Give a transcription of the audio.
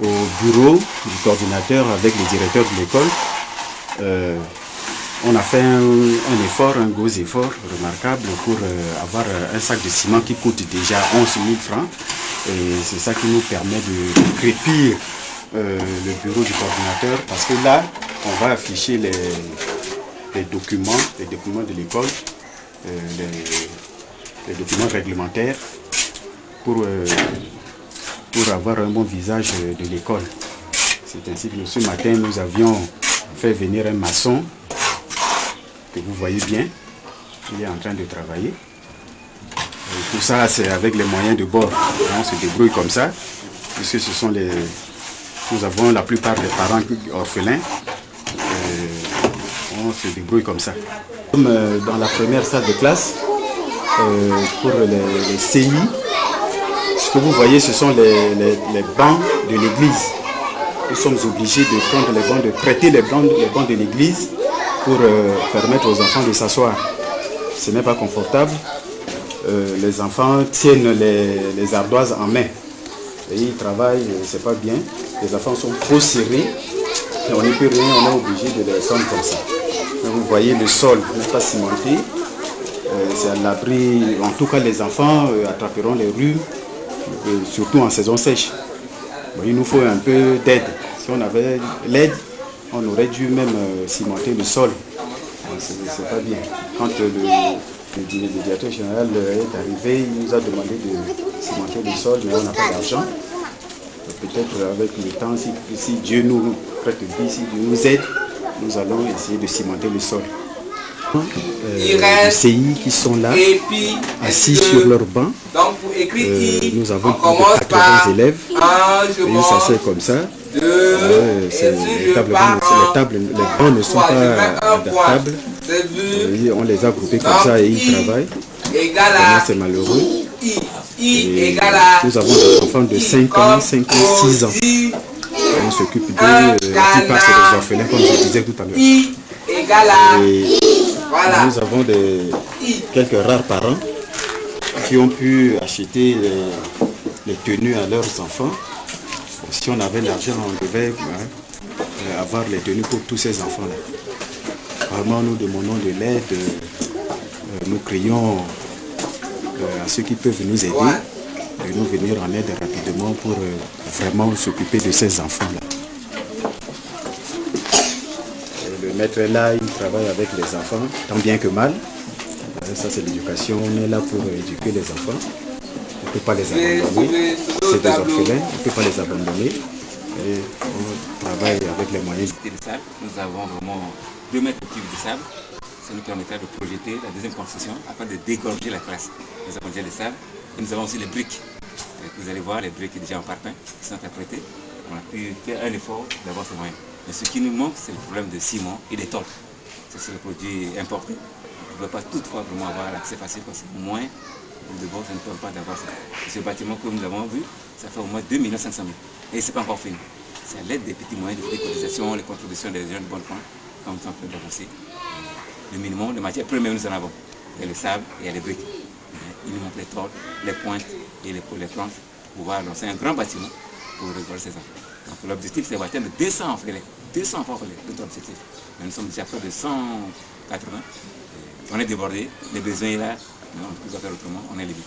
au bureau du coordinateur avec le directeur de l'école, on a fait un gros effort remarquable pour avoir un sac de ciment qui coûte déjà 11 000 francs. Et c'est ça qui nous permet de crépir le bureau du coordinateur, parce que là, on va afficher les documents de l'école, les documents réglementaires pour avoir un bon visage de l'école. C'est ainsi que ce matin, nous avions fait venir un maçon que vous voyez bien, il est en train de travailler. Et tout ça, c'est avec les moyens de bord. On se débrouille comme ça, puisque ce sont nous avons la plupart des parents orphelins. On se débrouille comme ça. Comme dans la première salle de classe, pour les CI, ce que vous voyez, ce sont les bancs de l'église. Nous sommes obligés de prendre les bancs, de prêter les bancs de l'église pour permettre aux enfants de s'asseoir. Ce n'est pas confortable. Les enfants tiennent les ardoises en main. Et ils travaillent, c'est pas bien. Les enfants sont trop serrés. Et on n'y peut rien, on est obligé de les descendre comme ça. Vous voyez, le sol n'est pas cimenté. C'est à l'abri. En tout cas, les enfants attraperont les rhumes, surtout en saison sèche. Bon, il nous faut un peu d'aide. Si on avait l'aide, on aurait dû même cimenter le sol. C'est pas bien. Quand le directeur général est arrivé, il nous a demandé de cimenter le sol, mais on n'a pas d'argent. Peut-être avec le temps, si Dieu nous prête vie, si Dieu nous aide, nous allons essayer de cimenter le sol. Les CI qui sont là, assis sur leur banc. Nous avons plus de 80 élèves. Et ils s'asseyent comme ça. Les bancs ne sont pas adaptables. On les a groupés comme ça et ils travaillent. Vraiment, c'est malheureux. Et nous avons des enfants de 5 ans, 6 ans. On s'occupe d'eux. La plupart, c'est des orphelins, comme je disais tout à l'heure. Et nous avons quelques rares parents qui ont pu acheter les tenues à leurs enfants. Si on avait l'argent, on devait avoir les tenues pour tous ces enfants-là. Vraiment, nous demandons de l'aide. Nous crions à ceux qui peuvent nous aider, de nous venir en aide rapidement pour vraiment s'occuper de ces enfants-là. Le maître est là, il travaille avec les enfants, tant bien que mal. Ça, c'est l'éducation. On est là pour éduquer les enfants. On ne peut pas les abandonner. C'est des orphelins, on ne peut pas les abandonner. Et on travaille avec les moyens. Nous avons vraiment 2 mètres cubes de sable. Ça nous permettra de projeter la deuxième construction afin de dégorger la classe. Nous avons déjà le sable et nous avons aussi les briques. Vous allez voir les briques déjà en parpaing qui sont apprêtées. On a pu faire un effort d'avoir ces moyens. Mais ce qui nous manque, c'est le problème de ciment et des tôles. C'est le produit importé. On ne peut pas toutefois vraiment avoir l'accès facile parce que moins de bord, ça ne peut pas d'avoir ça. Ce bâtiment que nous avons vu, ça fait au moins 2 500 000. Et ce n'est pas encore fini. C'est à l'aide des petits moyens de décotisation, les contributions des jeunes bonnes points, comme nous sommes en train d'avancer. Le minimum de matières premières, nous en avons. Il y a le sable et il y a les briques. Il nous manque les tôles, les pointes et les planches pour pouvoir lancer un grand bâtiment pour récolter ces enfants. Donc l'objectif, c'est d'atteindre 200 enfants. 200 enfants, c'est notre objectif. Mais nous sommes déjà près de 180. On est débordé, les besoins sont là, mais on ne peut pas faire autrement, on est limité.